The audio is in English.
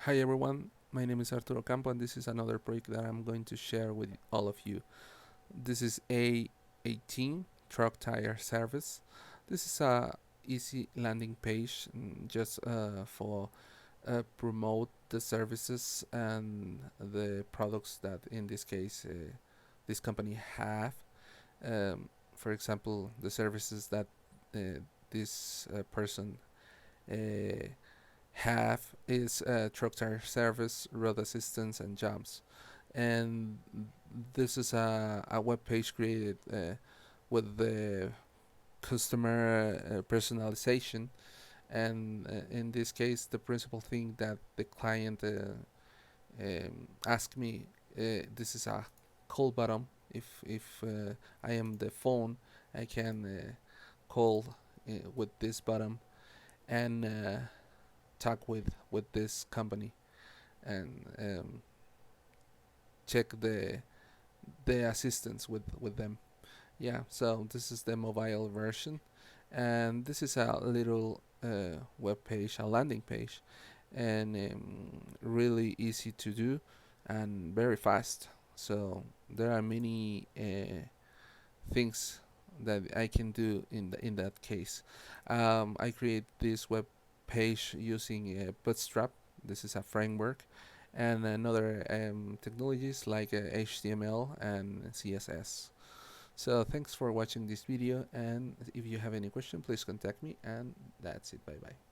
Hi everyone, my name is Arturo Campo and this is another project that I'm going to share with all of you. This is A18 truck tire service. This is a easy landing page just for promote the services and the products that in this case this company have. For example, the services that this person uh, have is truck tire service, road assistance, and jobs. And this is a web page created with the customer personalization. And in this case, the principal thing that the client asked me, this is a call button. If I am the phone, I can call with this button and talk with this company and check the assistance with them. Yeah, so this is the mobile version, and this is a little web page, a landing page, and really easy to do and very fast. So there are many things that I can do in that case. I create this web page using Bootstrap. This is a framework, and another technologies like HTML and CSS. So thanks for watching this video, and if you have any question, please contact me. And that's it. Bye bye.